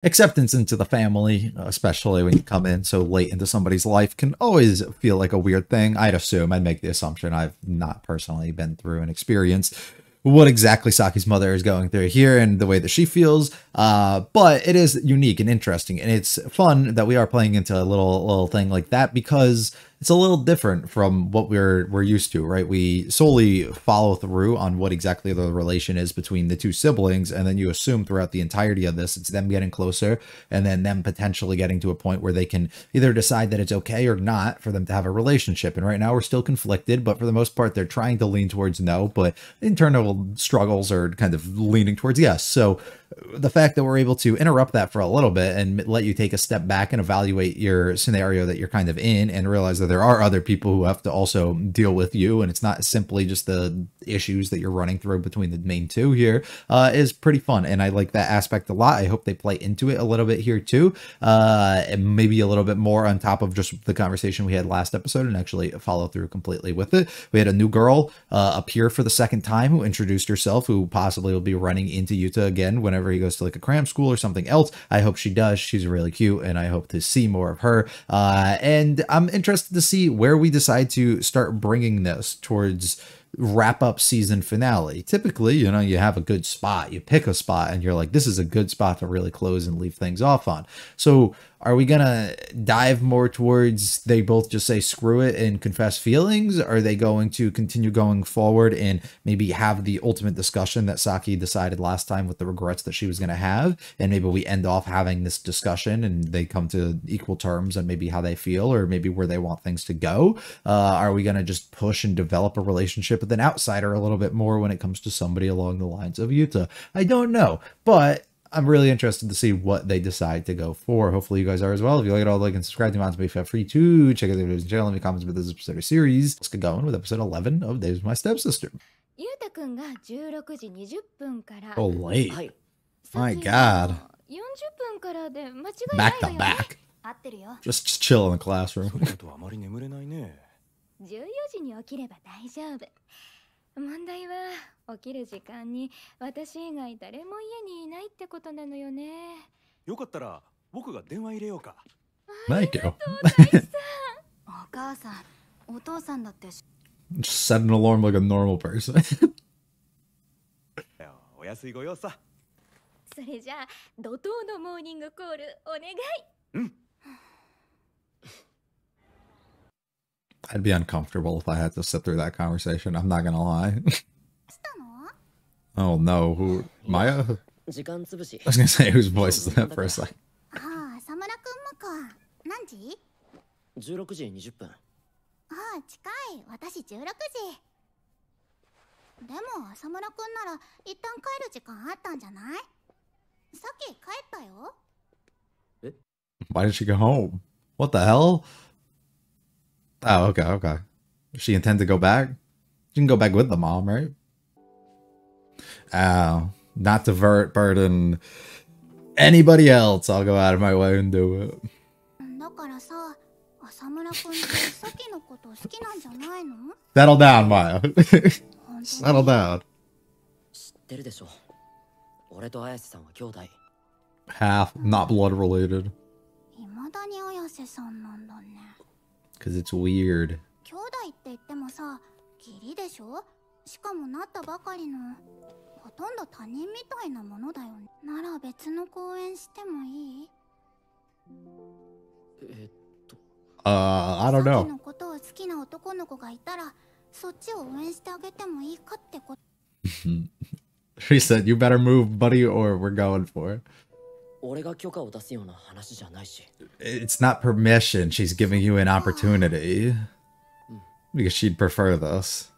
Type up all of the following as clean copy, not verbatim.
acceptance into the family, especially when you come in so late into somebody's life, can always feel like a weird thing. I'd assume, I'd make the assumption, I've not personally been through an experience what exactly Saki's mother is going through here and the way that she feels. But it is unique and interesting, and it's fun that we are playing into a little thing like that because it's a little different from what we're used to, right? We solely follow through on what exactly the relation is between the two siblings, and then you assume throughout the entirety of this, it's them getting closer, and then them potentially getting to a point where they can either decide that it's okay or not for them to have a relationship. And right now we're still conflicted, but for the most part, they're trying to lean towards no, but internal struggles are kind of leaning towards yes. So the fact that we're able to interrupt that for a little bit and let you take a step back and evaluate your scenario that you're kind of in and realize that there are other people who have to also deal with you, and it's not simply just the issues that you're running through between the main two here, is pretty fun. And I like that aspect a lot. I hope they play into it a little bit here too, and maybe a little bit more on top of just the conversation we had last episode, and actually follow through completely with it. We had a new girl appear for the second time who introduced herself, who possibly will be running into Yuta again whenever he goes to like a cram school or something else. I hope she does. She's really cute, and I hope to see more of her. And I'm interested to see where we decide to start bringing this towards wrap up season finale. Typically, you know, you have a good spot, you pick a spot, and you're like, this is a good spot to really close and leave things off on. So are we gonna dive more towards they both just say screw it and confess feelings? Are they going to continue going forward and maybe have the ultimate discussion that Saki decided last time with the regrets that she was gonna have, and maybe we end off having this discussion and they come to equal terms on maybe how they feel or maybe where they want things to go? Are we gonna just push and develop a relationship with an outsider a little bit more when it comes to somebody along the lines of Yuta? I don't know, but I'm really interested to see what they decide to go for. Hopefully you guys are as well. If you like it all, like and subscribe to Mountains Bay, feel free to check out the videos and channel, leave comments about this episode series. Let's get going with episode 11 of Days with My Stepsister. Oh, late. My God. Back to back. Just chill in the classroom. 問題は起きる時間に私以外誰も家にいないってことなのよね。よかったら僕が電話入れようか。Thank you. お母さん、お父さんだって。Just set an alarm like a normal person. お安いご用さ。それじゃあ怒涛のモーニングコールお願い。うん。I'd be uncomfortable if I had to sit through that conversation. I'm not gonna lie. Oh no, who? Maya? I was gonna say whose voice is that for a second. ああ、サムラ君もか。何時？16時20分。ああ、近い。私16時。でも、サムラ君なら一旦帰る時間あったんじゃない？さっき帰ったよ。え？ Why did she go home? What the hell? Oh, okay, okay. Does she intend to go back? She can go back with the mom, right? Oh, not to burden anybody else. I'll go out of my way and do it. Settle down, Maya. Settle down. Half, not blood related. Because it's weird. I don't know. She said, you better move, buddy, or we're going for it. It's not permission. She's giving you an opportunity. Because she'd prefer this.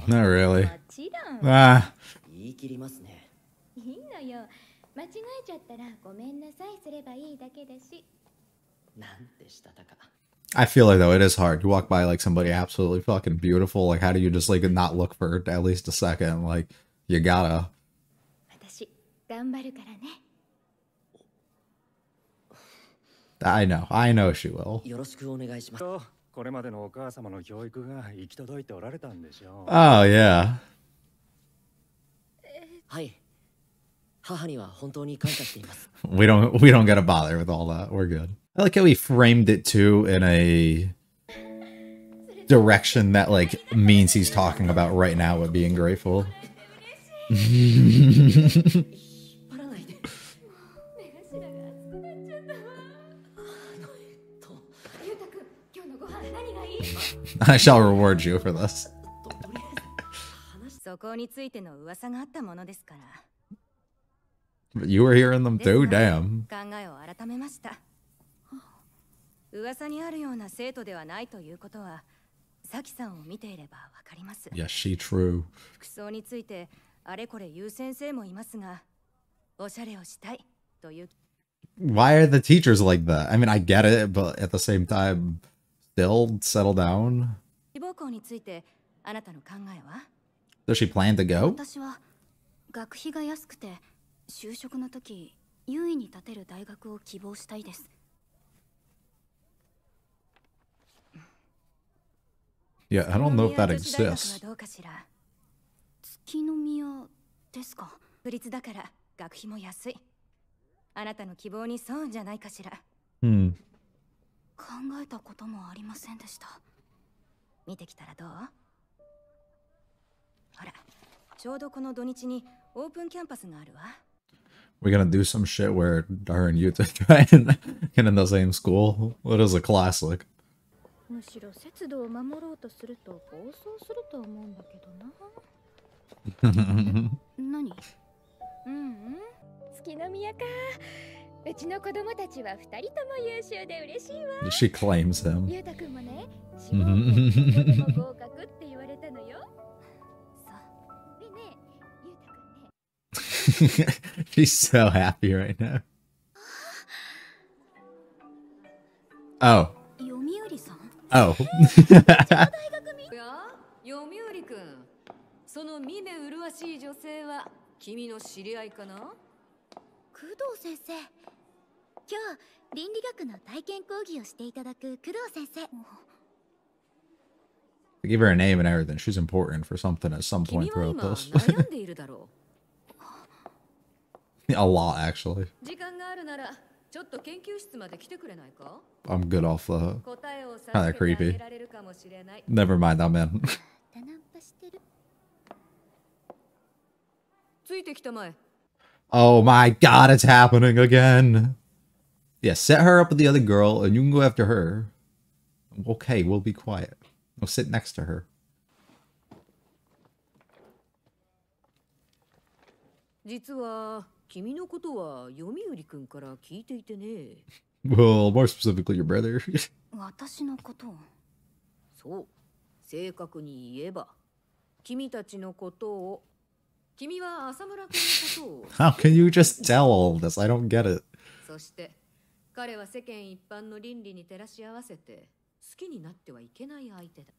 Not really. Ah. I feel like though it is hard. You walk by like somebody absolutely fucking beautiful. Like how do you just like not look for at least a second? Like you gotta. I know she will. よろしくお願いします。これまでのお母様の教育が行き届いておられたんでしょう。Oh yeah. はい。母には本当に感謝しています。We don't gotta bother with all that. We're good. I like how he framed it too in a direction that like means he's talking about right now with being grateful. パラないで。目頭が熱くなっちゃったわ。ゆうたくん、今日のご飯何がいい？ I shall reward you for this. そこについての噂があったものですから。But you were hearing them too, damn. 考えを改めました。噂にあるような生徒ではないということは、サキさんを見ていればわかります。Yes, she true. 服装についてあれこれ言う先生もいますが、おしゃれをしたいという。Why are the teachers like that? I mean, I get it, but at the same time, still settle down. 志望校についてあなたの考えは？ Does she plan to go? 私は学費が安くて就職の時優位に立てる大学を希望したいです。Yeah, I don't know if that exists. どうかしら。月の宮ですか。府立だから学費も安い。あなたの希望に沿うんじゃないかしら。Hmm. 考えたこともありませんでした。見てきたらどう？ほら、ちょうどこの土日にオープンキャンパスがあるわ。We're gonna do some shit where her and Yuta try and get in the same school. What is a classic? むしろ節度を守ろうとすると暴走すると思うんだけどな。何？月の宮か。うちの子供たちは2人とも優秀で嬉しいわ。She claims him. ゆうたくんもね、志望校でも合格って言われたのよ。そう。でね、ゆうたくんね。She's so happy right now. Oh. 読売さん。Oh. 読売くん、その見目麗しい女性は君の知り合いかな？工藤先生。今日倫理学の体験講義をしていただく工藤先生。Give her a name and everything. She's important for something at some point throughout this. 悩んでいるだろう。A lot, actually. 時間があるならちょっと研究室まで来てくれないか？ I'm good off the... 答えを Kinda creepy. られるかもしれない。 Never mind, I'm in. タナンパしてる。ついてきたまえ。Oh my god, it's happening again. Yeah, set her up with the other girl and you can go after her. Okay, we'll be quiet. We'll sit next to her. 実は君のことは読売くんから聞いていてね。Well, more specifically your brother. 私のことを。そう。正確に言えば、君たちのことを。君は浅村君のことを。How can you just tell all of this? I don't get it. そして彼は世間一般の倫理に照らし合わせて好きになってはいけない相手だ。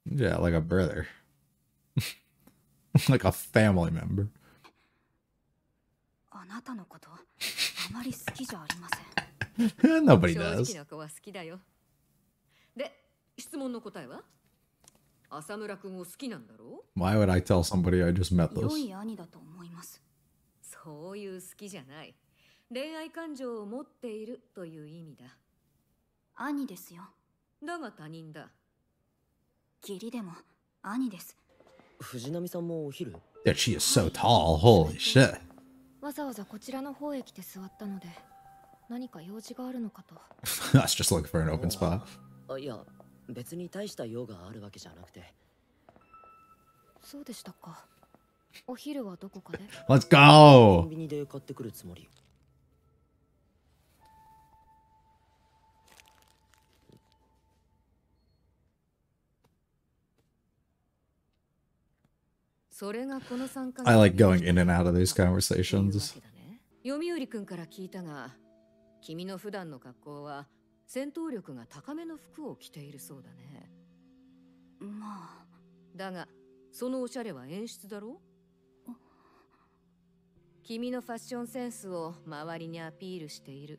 Yeah, like a brother. Like a family member. あなたのことあまり好きじゃありません。Nobody 正 does. 直な子は好きだよ。で、質問の答えは？浅村君を好きなんだろう？ Why would I tell somebody I just met 良 this? い兄だと思います。そういう好きじゃない。恋愛感情を持っているという意味だ。兄ですよ。だが他人だ。義理でも兄です。藤波さんもお昼？ Dude, she is so tall. Holy shit. わざわざこちらの方へ来て座ったので、何か用事があるのかと。I was just looking for an open spot. あ、いや、別に大した用があるわけじゃなくて。そうでしたか。お昼はどこかで？ Let's コン go. ビニで買ってくるつもり。それがこの3ヶ月。 I like going in and out of these conversations. 読売くんから聞いたが、君の普段の格好は戦闘力が高めの服を着ているそうだね。まあ。だが、そのおしゃれは演出だろ？君のファッションセンスを周りにアピールしている。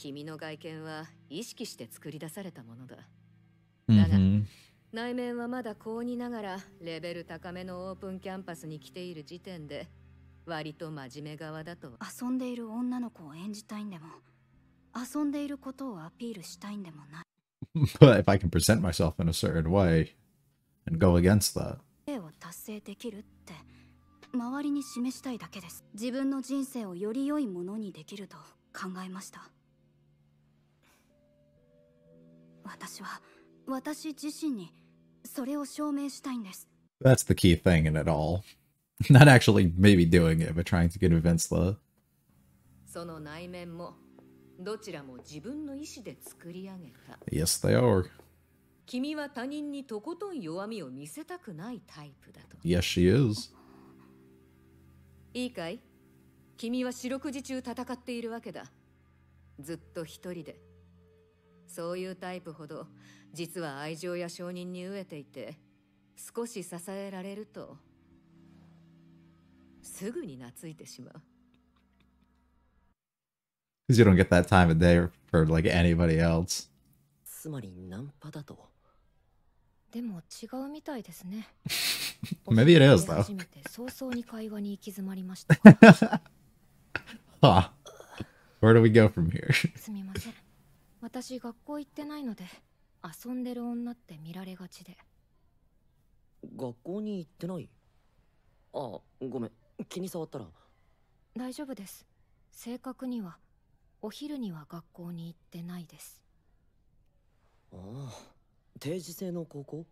君の外見は意識して作り出されたものだ。 Mhm. 内面はまだ高2ながらレベル高めのオープンキャンパスに来ている時点で割と真面目側だと。遊んでいる女の子を演じたいんでも、遊んでいることをアピールしたいんでもない。But if I can present myself in a certain way and go against that. を達成できるって周りに示したいだけです。自分の人生をより良いものにできると考えました。私は私自身にそれを証明したいんです。 That's the key thing in it all. Not actually maybe doing it, but trying to convince the... その内面もどちらも自分の意志で作り上げた。 Yes, they are. 君は他人にとことん弱みを見せたくないタイプだと。 Yes, she is. いいかい？君は四六時中戦っているわけだ。ずっと一人で。そういうタイプほど実は愛情や承認に飢えていて、少し支えられるとすぐに懐いてしまう。 Because you don't get that time of day for like anybody else. つまりナンパだと。でも違うみたいですね。 Maybe it is, though. 初めて早々に会話に行き詰まりました。 Huh. Where do we go from here? すみません。私学校行ってないので遊んでる女って見られがちで。学校に行ってない？ああ、ごめん。気に障ったら。大丈夫です。正確にはお昼には学校に行ってないです。ああ、定時制の高校？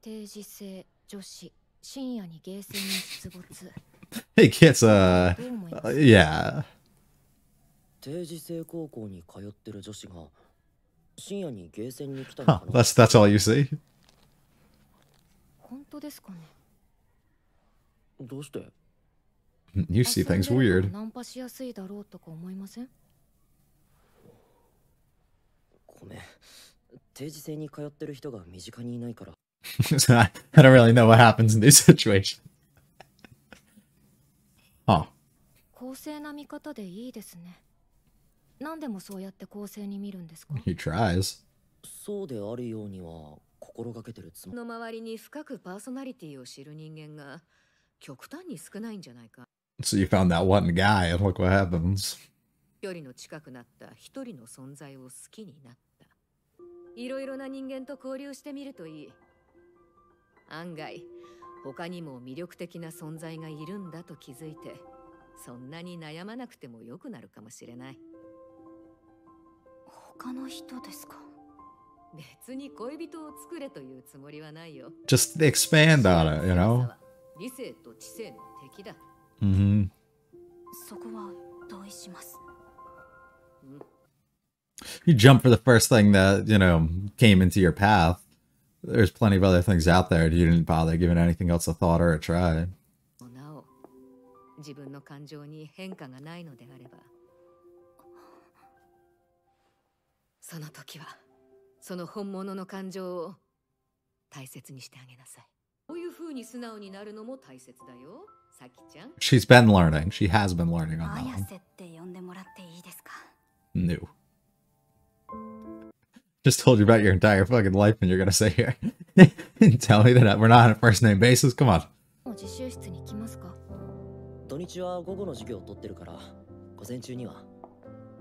定時制女子、深夜にゲーセンに出没。 Hey kids, yeah. 定時制高校に通ってる女子が深夜にゲーセンに来たの Huh, かな。 that's all you see? 本当ですかね。どうして？ You see things 遊んでる weird. のがナンパしやすいだろうとか思いません？ごめん。定時制に通ってる人が身近にいないから。I don't really know what happens in these situations. Huh. 公正な見方でいいですね。何でもそうやって公正に見るんですか？ He tries. そうであるようには心がけてるつもり。の周りに深くパーソナリティを知る人間が極端に少ないんじゃないか。 So you found that one guy, and look what happens. 距離の近くなった一人の存在を好きになった。いろいろな人間と交流してみるといい。案外他にも魅力的な存在がいるんだと気づいて、そんなに悩まなくてもよくなるかもしれない。他の人ですか？別に恋人を作れというつもりはないよ。 Just expand on it, you know? 理性と知性の敵だ。 Mm-hmm. そこは同意します。 You jump for the first thing that, you know, came into your path. There's plenty of other things out there. You didn't bother giving anything else a thought or a try. なお、自分の感情に変化がないのであれば、その時はその本物の感情を大切にしてあげなさい。こういう風に素直になるのも大切だよ、さきちゃん。 She's been learning. She has been learning on that 綾 one. 瀬って呼んでもらっていいですか？ No. Just told you about your entire fucking life and you're gonna sit here and tell me that we're not on a first name basis? Come on. 自習室に来ますか？土日は午後の授業を取ってるから午前中には。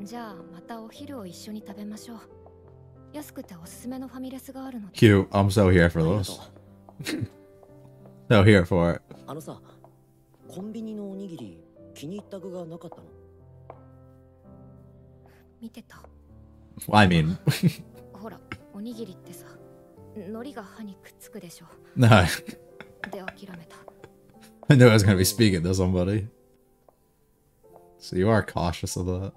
じゃあまたお昼を一緒に食べましょう。安くておすすめのファミレスがあるので。 Cute. I'm so here for those. So here for it. あのさ、コンビニのおにぎり気に入った具がなかったの？見てた。 I mean, ほら、おにぎりってさ、海苔が歯にくっつくでしょ。 no. で諦めた。 I knew I was gonna be speaking to somebody. So you are cautious of that.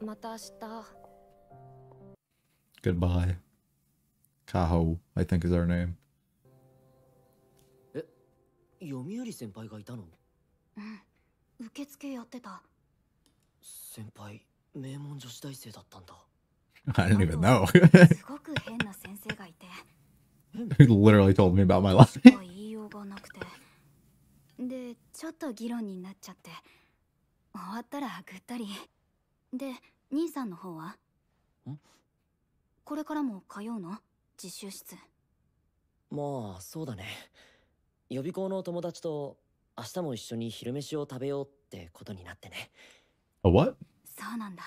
また明日。 Goodbye. Kaho, I think is our name. え、読売先輩がいたの？うん、受付やってた。先輩、名門女子大生だったんだ。I didn't even know. すごく変な先生がいて。 He literally told me about my life. 言いようがなくて。で、ちょっと議論になっちゃって。終わったらぐったり。で、兄さんの方は？これからも通うの？実習室。まあそうだね。予備校の友達と明日も一緒に昼飯を食べようってことになってね。A what? そうなんだ。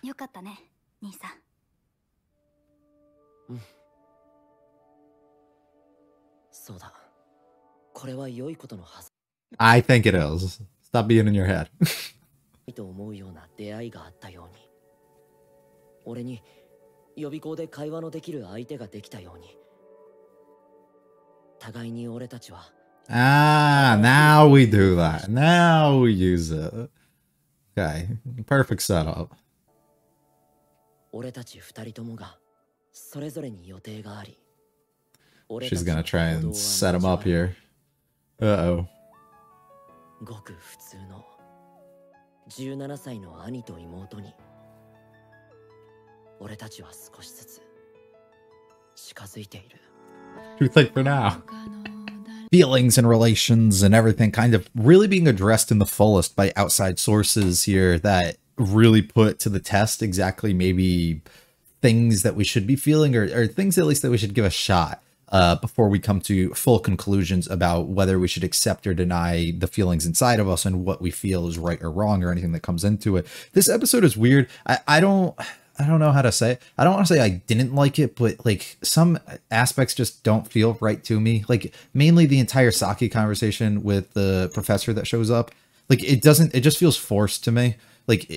よかったね、兄さん。そうだ。これは良いことのはず。I think it is. Stop being in your head. と思うような出会いがあったように、俺に予備校で会話のできる相手ができたように、互いに俺たちは。Ah, now we do that. Now we use it. Okay, perfect setup. 俺たち二人ともがそれぞれに予定があり。She's gonna try and set him up here. Uh-oh. ごく普通の17歳の兄と妹に、俺たちは少しずつ近づいている。Too late for now. Feelings and relations and everything kind of really being addressed in the fullest by outside sources here that really put to the test exactly maybe things that we should be feeling or things at least that we should give a shot before we come to full conclusions about whether we should accept or deny the feelings inside of us and what we feel is right or wrong or anything that comes into it. This episode is weird. I don't know how to say it. I don't want to say I didn't like it, but like some aspects just don't feel right to me. Like mainly the entire Saki conversation with the professor that shows up. Like it just feels forced to me. Like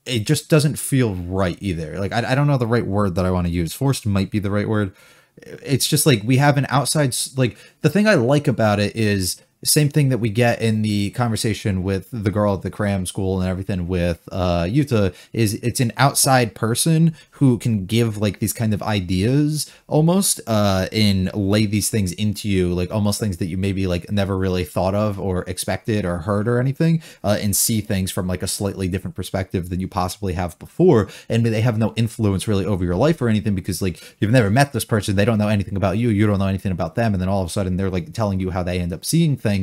it just doesn't feel right either. Like I don't know the right word that I want to use. Forced might be the right word. It's just like we have an outside, like the thing I like about it is same thing that we get in the conversation with the girl at the cram school and everything with Yuta is it's an outside person who can give like these kind of ideas almost and lay these things into you, like almost things that you maybe like never really thought of or expected or heard or anything, and see things from like a slightly different perspective than you possibly have before. And they have no influence really over your life or anything because like you've never met this person, they don't know anything about you, you don't know anything about them, and then all of a sudden they're like telling you how they end up seeing things,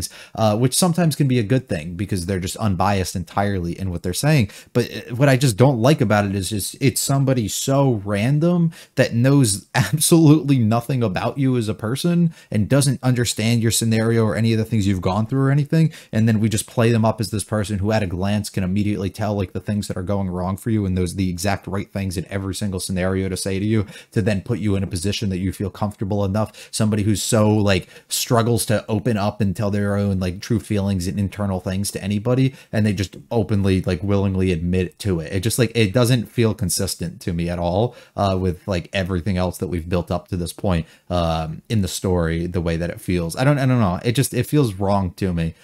which sometimes can be a good thing because they're just unbiased entirely in what they're saying. But what I just don't like about it is just it's somebody so random that knows absolutely nothing about you as a person and doesn't understand your scenario or any of the things you've gone through or anything, and then we just play them up as this person who at a glance can immediately tell like the things that are going wrong for you and those the exact right things in every single scenario to say to you to then put you in a position that you feel comfortable enough. Somebody who's so like struggles to open up and tell their own like true feelings and internal things to anybody, and they just openly like willingly admit to it. It just like it doesn't feel consistent to me at all with like everything else that we've built up to this point in the story, the way that it feels. I don't know, it feels wrong to me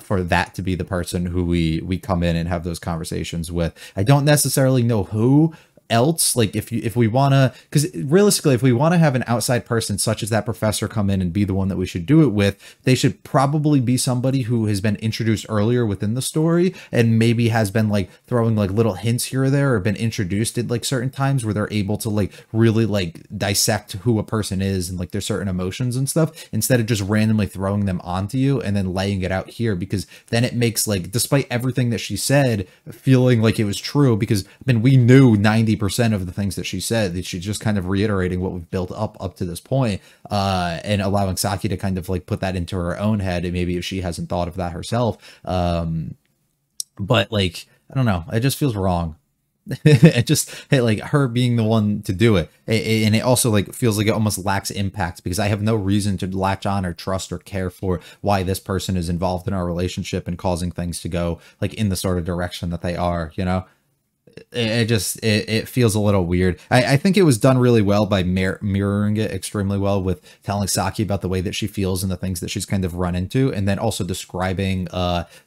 for that to be the person who we come in and have those conversations with. I don't necessarily know who else, like if we want to, because realistically if we want to have an outside person such as that professor come in and be the one that we should do it with, they should probably be somebody who has been introduced earlier within the story and maybe has been like throwing like little hints here or there or been introduced at like certain times where they're able to like really like dissect who a person is and like their certain emotions and stuff, instead of just randomly throwing them onto you and then laying it out here, because then it makes like, despite everything that she said feeling like it was true, because I mean we knew 90% of the things that she said, that she's just kind of reiterating what we've built up to this point, and allowing Saki to kind of like put that into her own head, and maybe if she hasn't thought of that herself, but like I don't know, it just feels wrong. It just like her being the one to do it, and it also like feels like it almost lacks impact because I have no reason to latch on or trust or care for why this person is involved in our relationship and causing things to go like in the sort of direction that they are, you know. It feels a little weird. I think it was done really well by mirroring it extremely well with telling Saki about the way that she feels and the things that she's kind of run into, and then also describing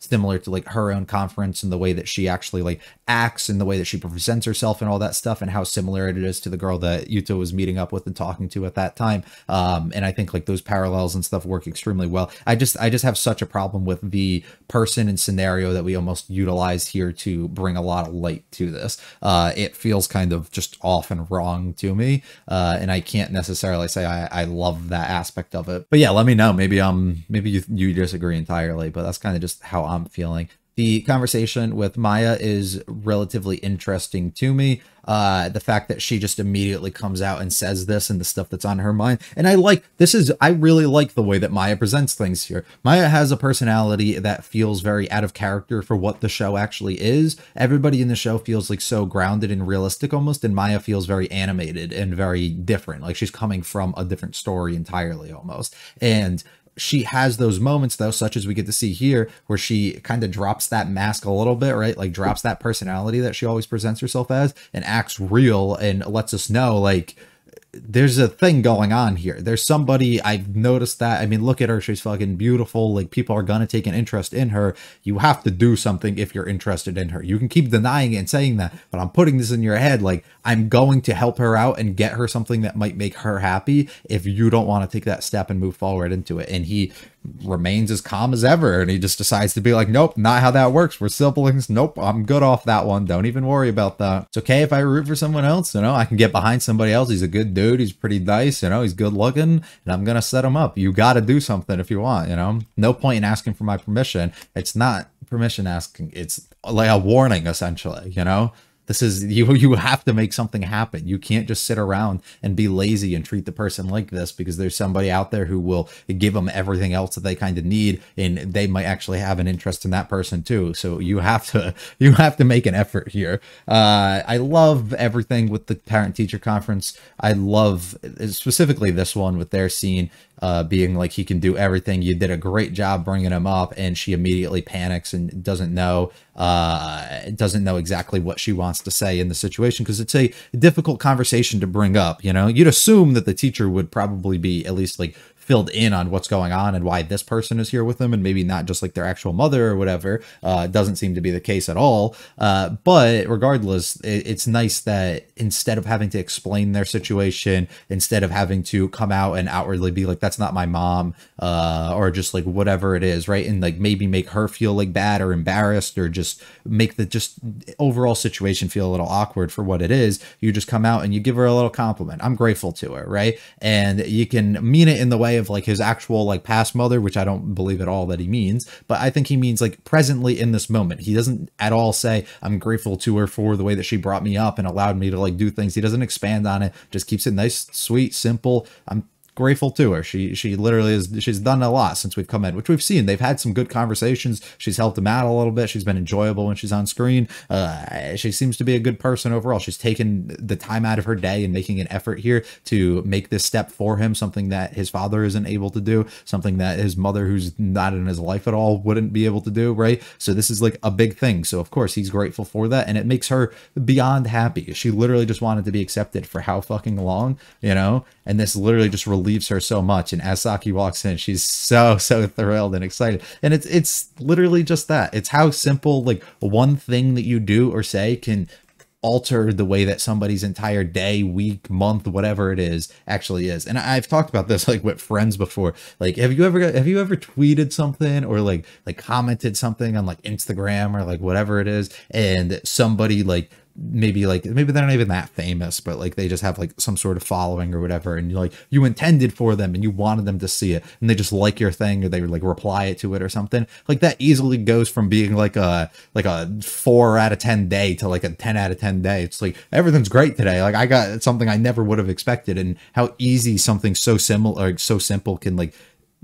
similar to like her own conference and the way that she actually like acts and the way that she presents herself and all that stuff, and how similar it is to the girl that Yuta was meeting up with and talking to at that time. And I think like those parallels and stuff work extremely well. I just have such a problem with the person and scenario that we almost utilize here to bring a lot of light to this. It feels kind of just off and wrong to me, and I can't necessarily say I love that aspect of it. But yeah, let me know. Maybe you disagree entirely, but that's kind of just how I'm feeling. The conversation with Maya is relatively interesting to me. The fact that she just immediately comes out and says this and the stuff that's on her mind. And I really like the way that Maya presents things here. Maya has a personality that feels very out of character for what the show actually is. Everybody in the show feels like so grounded and realistic almost, and Maya feels very animated and very different. Like she's coming from a different story entirely almost. And she has those moments though, such as we get to see here, where she kind of drops that mask a little bit, right? Like drops that personality that she always presents herself as and acts real and lets us know like there's a thing going on here. There's somebody, I've noticed that. I mean, look at her. She's fucking beautiful. Like people are going to take an interest in her. You have to do something if you're interested in her. You can keep denying it and saying that, but I'm putting this in your head. Like I'm going to help her out and get her something that might make her happy if you don't want to take that step and move forward into it. And he remains as calm as ever, and he just decides to be like, nope, not how that works. We're siblings. Nope, I'm good off that one. Don't even worry about that. It's okay if I root for someone else, you know, I can get behind somebody else. He's a good dude. He's pretty nice, you know, he's good looking, and I'm gonna set him up. You got to do something if you want, you know. No point in asking for my permission. It's not permission asking, it's like a warning essentially, you know. This is, you have to make something happen. You can't just sit around and be lazy and treat the person like this because there's somebody out there who will give them everything else that they kind of need, and they might actually have an interest in that person too. So you have to make an effort here. I love everything with the parent-teacher conference. I love specifically this one with their scene being like, he can do everything. You did a great job bringing him up, and she immediately panics and doesn't know exactly what she wants to say in the situation, because it's a difficult conversation to bring up. You know, you'd assume that the teacher would probably be at least like filled in on what's going on and why this person is here with them, and maybe not just like their actual mother or whatever. Doesn't seem to be the case at all. But regardless, it's nice that instead of having to explain their situation, instead of having to come out and outwardly be like, that's not my mom, or just like whatever it is, right? And like maybe make her feel like bad or embarrassed, or just make the overall situation feel a little awkward for what it is. You just come out and you give her a little compliment. I'm grateful to her, right? And you can mean it in the way of like his actual like past mother, which I don't believe at all that he means, but I think he means like presently in this moment. He doesn't at all say, I'm grateful to her for the way that she brought me up and allowed me to like do things. He doesn't expand on it, just keeps it nice, sweet, simple. I'm grateful to her. She literally is, she's done a lot since we've come in, which we've seen. They've had some good conversations. She's helped him out a little bit. She's been enjoyable when she's on screen. She seems to be a good person overall. She's taken the time out of her day and making an effort here to make this step for him, something that his father isn't able to do, something that his mother, who's not in his life at all, wouldn't be able to do, right? So this is like a big thing. So of course he's grateful for that, and it makes her beyond happy. She literally just wanted to be accepted for how fucking long, you know? And this literally just relieves her so much. And as Saki walks in, she's so thrilled and excited. And it's literally just that. It's how simple, like one thing that you do or say can alter the way that somebody's entire day, week, month, whatever it is, actually is. And I've talked about this like with friends before. Like, have you ever tweeted something or like commented something on like Instagram or like whatever it is, and somebody like maybe they're not even that famous, but like they just have like some sort of following or whatever, and you intended for them and you wanted them to see it, and they just like your thing, or they like reply it to it or something like that, easily goes from being like a 4 out of 10 day to like a 10 out of 10 day. It's like, everything's great today. Like I got something I never would have expected. And how easy something so similar or so simple can like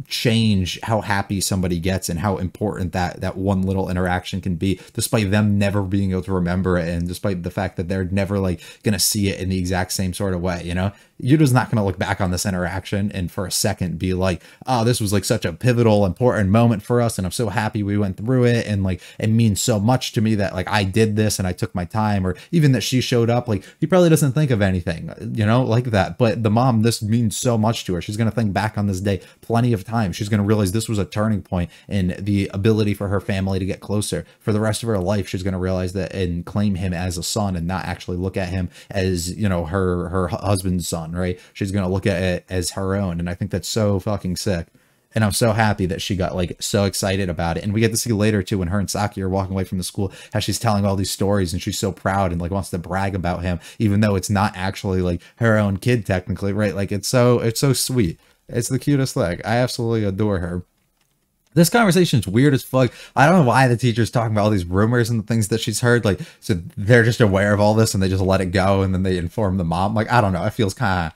change how happy somebody gets, and how important that one little interaction can be, despite them never being able to remember it, and despite the fact that they're never like gonna see it in the exact same sort of way. You know, you're just not gonna look back on this interaction and for a second be like, oh, this was like such a pivotal, important moment for us, and I'm so happy we went through it, and like it means so much to me that like I did this and I took my time, or even that she showed up. Like he probably doesn't think of anything, you know, like that, but the mom, this means so much to her. She's gonna think back on this day plenty of time. She's going to realize this was a turning point in the ability for her family to get closer. For the rest of her life, she's going to realize that and claim him as a son, and not actually look at him as, you know, her husband's son, right? She's going to look at it as her own. And I think that's so fucking sick. And I'm so happy that she got like so excited about it. And we get to see later too, when her and Saki are walking away from the school, how she's telling all these stories, and she's so proud and like wants to brag about him, even though it's not actually like her own kid technically, right? Like it's so sweet. It's the cutest thing. I absolutely adore her. This conversation's weird as fuck. I don't know why the teacher's talking about all these rumors and the things that she's heard. Like, so they're just aware of all this and they just let it go and then they inform the mom. Like, I don't know. It feels kind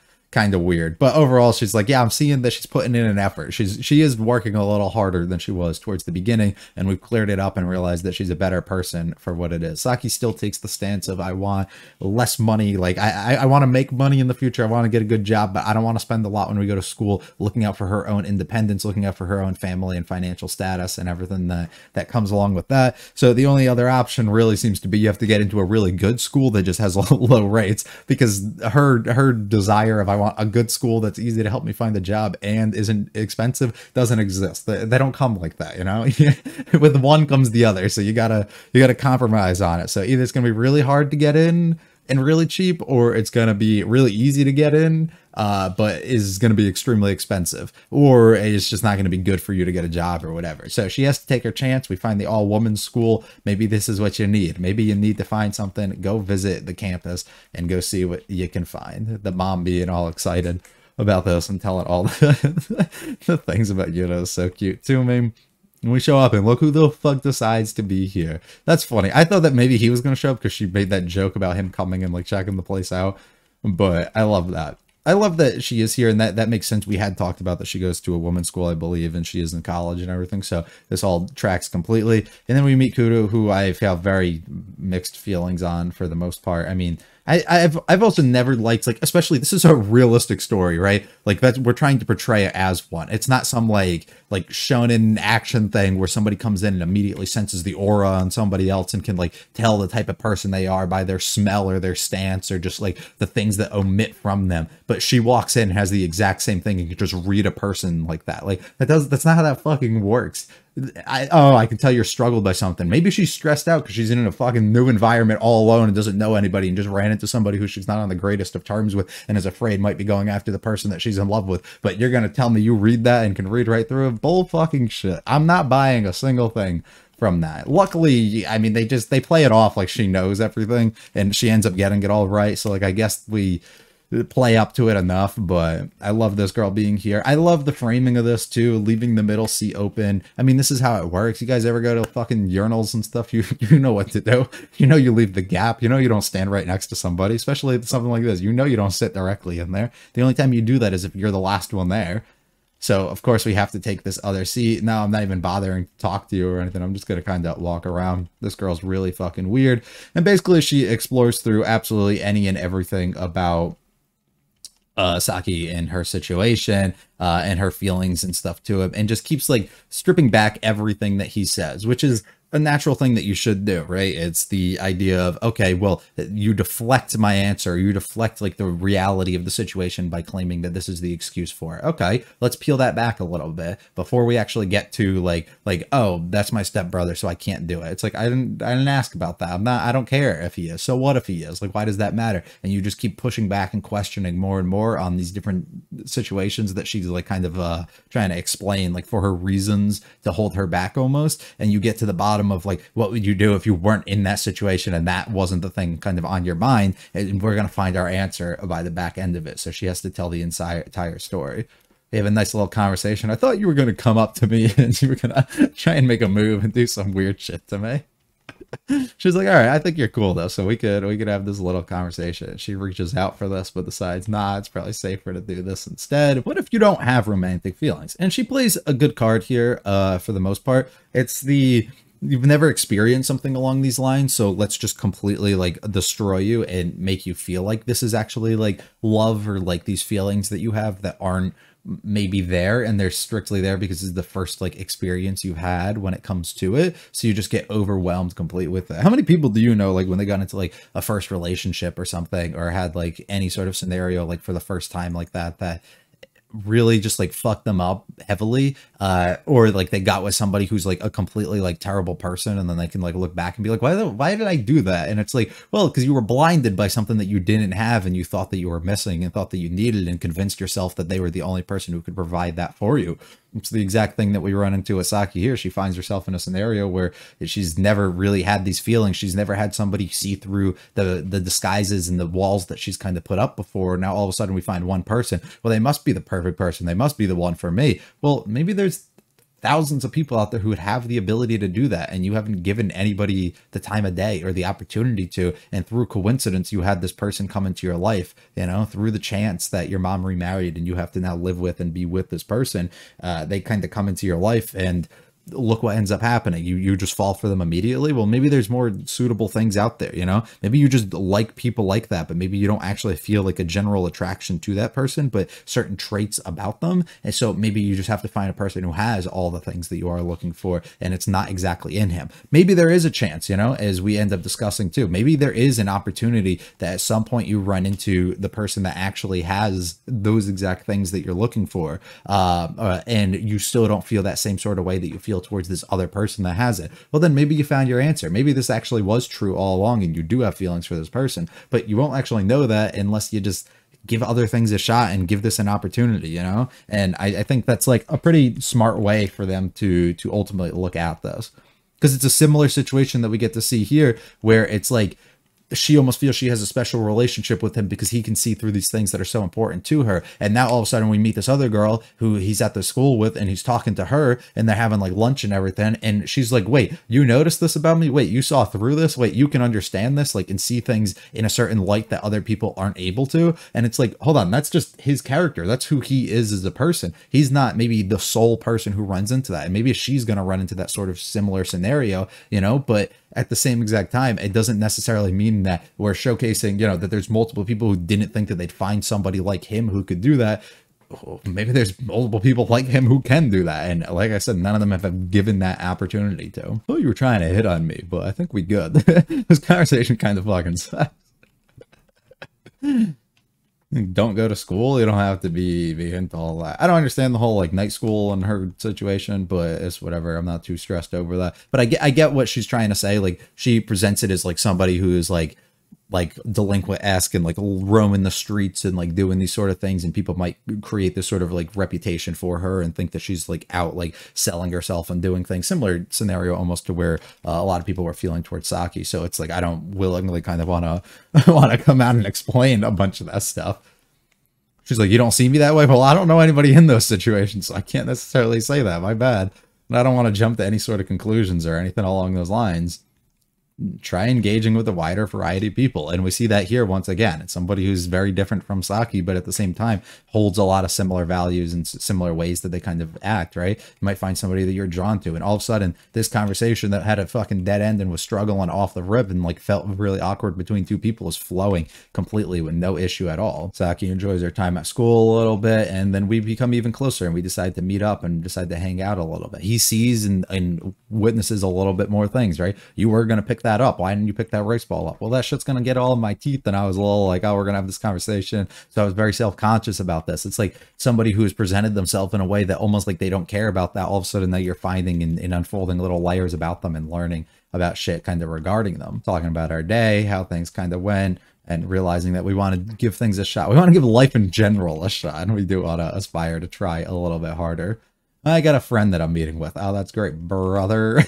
of weird. But overall, she's like, yeah, I'm seeing that she's putting in an effort. She is working a little harder than she was towards the beginning, and we've cleared it up and realized that she's a better person for what it is. Saki still takes the stance of, I want less money. Like, I want to make money in the future. I want to get a good job, but I don't want to spend a lot when we go to school, looking out for her own independence, looking out for her own family and financial status and everything that comes along with that. So the only other option really seems to be you have to get into a really good school that just has low rates, because her desire of, I want a good school that's easy to help me find a job and isn't expensive, doesn't exist. They don't come like that, you know. With one comes the other, so you gotta compromise on it. So either it's gonna be really hard to get in and really cheap, or it's gonna be really easy to get in but is going to be extremely expensive, or it's just not going to be good for you to get a job or whatever. So she has to take her chance. We find the all-women's school. Maybe this is what you need. Maybe you need to find something. Go visit the campus and go see what you can find. The mom being all excited about this and telling all the things about Yuno is so cute to me. And we show up and look who the fuck decides to be here. That's funny. I thought that maybe he was going to show up because she made that joke about him coming and like checking the place out. But I love that. I love that she is here, and that makes sense. We had talked about that she goes to a women's school, I believe, and she is in college and everything. So this all tracks completely. And then we meet Kuro, who I have very mixed feelings on for the most part. I mean, I've also never liked, like, especially this is a realistic story, right? Like, that's, we're trying to portray it as one. It's not some like shonen action thing where somebody comes in and immediately senses the aura on somebody else and can like tell the type of person they are by their smell or their stance or just like the things that omit from them. But she walks in and has the exact same thing and can just read a person like that. Like, that's not how that fucking works. I can tell you're struggled by something. Maybe she's stressed out because she's in a fucking new environment all alone and doesn't know anybody and just ran into somebody who she's not on the greatest of terms with and is afraid might be going after the person that she's in love with. But you're going to tell me you read that and can read right through it? Bull fucking shit. I'm not buying a single thing from that. Luckily, I mean, they play it off like she knows everything and she ends up getting it all right. So like, I guess we play up to it enough, but I love this girl being here. I love the framing of this too, leaving the middle seat open. I mean, this is how it works. You guys ever go to fucking urinals and stuff? You know what to do. You know you leave the gap. You know you don't stand right next to somebody, especially something like this. You know you don't sit directly in there. The only time you do that is if you're the last one there. So, of course, we have to take this other seat. Now, I'm not even bothering to talk to you or anything. I'm just going to kind of walk around. This girl's really fucking weird. And basically, she explores through absolutely any and everything about Saki and her situation and her feelings and stuff to him, and just keeps like stripping back everything that he says, which is a natural thing that you should do, right? It's the idea of, okay, well, you deflect my answer, you deflect like the reality of the situation by claiming that this is the excuse for it. Okay, let's peel that back a little bit before we actually get to like, oh, that's my stepbrother, so I can't do it. It's like, I didn't ask about that. I don't care if he is. So what if he is? Like, why does that matter? And you just keep pushing back and questioning more and more on these different situations that she's like kind of trying to explain, like for her reasons to hold her back almost. And you get to the bottom of like, what would you do if you weren't in that situation and that wasn't the thing kind of on your mind? And we're going to find our answer by the back end of it. So she has to tell the entire story. We have a nice little conversation. I thought you were going to come up to me and you were going to try and make a move and do some weird shit to me. She's like, all right, I think you're cool though, so we could have this little conversation. She reaches out for this, but decides, nah, it's probably safer to do this instead. What if you don't have romantic feelings? And she plays a good card here for the most part. It's the, you've never experienced something along these lines, so let's just completely like destroy you and make you feel like this is actually like love, or like these feelings that you have that aren't maybe there, and they're strictly there because it's the first like experience you've had when it comes to it, so you just get overwhelmed complete with it. How many people do you know, like when they got into like a first relationship or something, or had like any sort of scenario like for the first time like that really just like fucked them up heavily, or like they got with somebody who's like a completely like terrible person, and then they can like look back and be like, why did I do that? And it's like, well, because you were blinded by something that you didn't have and you thought that you were missing and thought that you needed, and convinced yourself that they were the only person who could provide that for you. It's the exact thing that we run into with Saki here. She finds herself in a scenario where she's never really had these feelings. She's never had somebody see through the disguises and the walls that she's kind of put up before. Now all of a sudden we find one person. Well, they must be the perfect person. They must be the one for me. Well, maybe there's thousands of people out there who would have the ability to do that, and you haven't given anybody the time of day or the opportunity to. And through coincidence, you had this person come into your life, you know, through the chance that your mom remarried and you have to now live with and be with this person. They kind of come into your life, and look what ends up happening. You just fall for them immediately. Well, maybe there's more suitable things out there, you know? Maybe you just like people like that, but maybe you don't actually feel like a general attraction to that person, but certain traits about them. And so maybe you just have to find a person who has all the things that you are looking for, and it's not exactly in him. Maybe there is a chance, you know, as we end up discussing too, maybe there is an opportunity that at some point you run into the person that actually has those exact things that you're looking for, and you still don't feel that same sort of way that you feel towards this other person that has it. Well, then maybe you found your answer. Maybe this actually was true all along and you do have feelings for this person, but you won't actually know that unless you just give other things a shot and give this an opportunity, you know? And I think that's like a pretty smart way for them to ultimately look at this, because it's a similar situation that we get to see here, where it's like she almost feels she has a special relationship with him because he can see through these things that are so important to her. And now all of a sudden we meet this other girl who he's at the school with, and he's talking to her, and they're having like lunch and everything. And she's like, wait, you noticed this about me? Wait, you saw through this? Wait, you can understand this, like, and see things in a certain light that other people aren't able to. And it's like, hold on, that's just his character. That's who he is as a person. He's not maybe the sole person who runs into that. And maybe she's going to run into that sort of similar scenario, you know, but at the same exact time, it doesn't necessarily mean that we're showcasing, you know, that there's multiple people who didn't think that they'd find somebody like him who could do that. Maybe there's multiple people like him who can do that. And like I said, none of them have been given that opportunity to. Oh, you were trying to hit on me, but I think we good. This conversation kind of fucking sucks. Don't go to school. You don't have to be into all that. I don't understand the whole like night school and her situation, but it's whatever. I'm not too stressed over that. But I get what she's trying to say. Like, she presents it as like somebody who is like delinquent-esque and like roaming the streets and like doing these sort of things, and people might create this sort of like reputation for her and think that she's like out like selling herself and doing things. Similar scenario almost to where a lot of people were feeling towards Saki. So it's like, I don't willingly kind of want to come out and explain a bunch of that stuff. She's like, you don't see me that way? Well, I don't know anybody in those situations, so I can't necessarily say that. My bad. And I don't want to jump to any sort of conclusions or anything along those lines. Try engaging with a wider variety of people. And we see that here once again. It's somebody who's very different from Saki, but at the same time holds a lot of similar values and similar ways that they kind of act, right? You might find somebody that you're drawn to, and all of a sudden this conversation that had a fucking dead end and was struggling off the rip and like felt really awkward between two people is flowing completely with no issue at all. Saki enjoys her time at school a little bit, and then we become even closer and we decide to meet up and decide to hang out a little bit. He sees and witnesses a little bit more things, right? You were going to pick that up. Why didn't you pick that race ball up? Well, that shit's gonna get all in my teeth. And I was a little like, oh, we're gonna have this conversation. So I was very self-conscious about this. It's like somebody who has presented themselves in a way that almost like they don't care about that. All of a sudden that you're finding and unfolding little layers about them and learning about shit kind of regarding them. Talking about our day, how things kind of went, and realizing that we want to give things a shot. We want to give life in general a shot, and we do want to aspire to try a little bit harder. I got a friend that I'm meeting with. Oh, that's great, brother.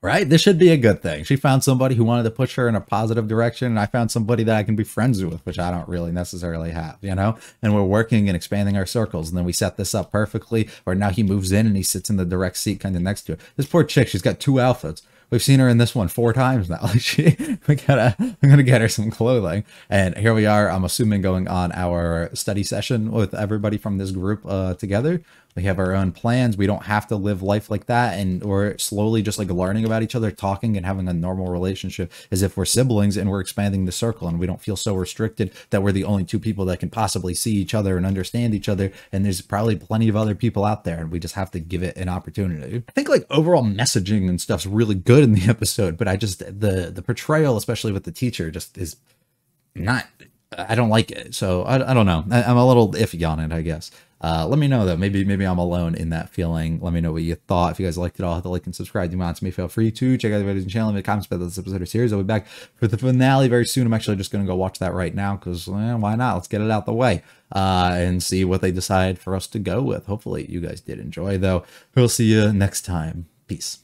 Right? This should be a good thing. She found somebody who wanted to push her in a positive direction, and I found somebody that I can be friends with, which I don't really necessarily have, you know? And we're working and expanding our circles, and then we set this up perfectly, where now he moves in and he sits in the direct seat kind of next to her. This poor chick, she's got 2 outfits. We've seen her in this one 4 times now. Like I'm gonna get her some clothing. And here we are, I'm assuming, going on our study session with everybody from this group together. We have our own plans. We don't have to live life like that. And we're slowly just like learning about each other, talking and having a normal relationship as if we're siblings, and we're expanding the circle, and we don't feel so restricted that we're the only 2 people that can possibly see each other and understand each other. And there's probably plenty of other people out there, and we just have to give it an opportunity. I think like overall messaging and stuff's really good in the episode, but I just, the portrayal, especially with the teacher, just is not, I don't like it. So I don't know. I'm a little iffy on it, I guess. Let me know though. Maybe I'm alone in that feeling. Let me know what you thought. If you guys liked it all, hit the like and subscribe. Do want to me, feel free to check out the videos and channel, leave comments about this episode or series. I'll be back for the finale very soon. I'm actually just going to go watch that right now because why not? Let's get it out the way and see what they decide for us to go with. Hopefully you guys did enjoy though. We'll see you next time. Peace.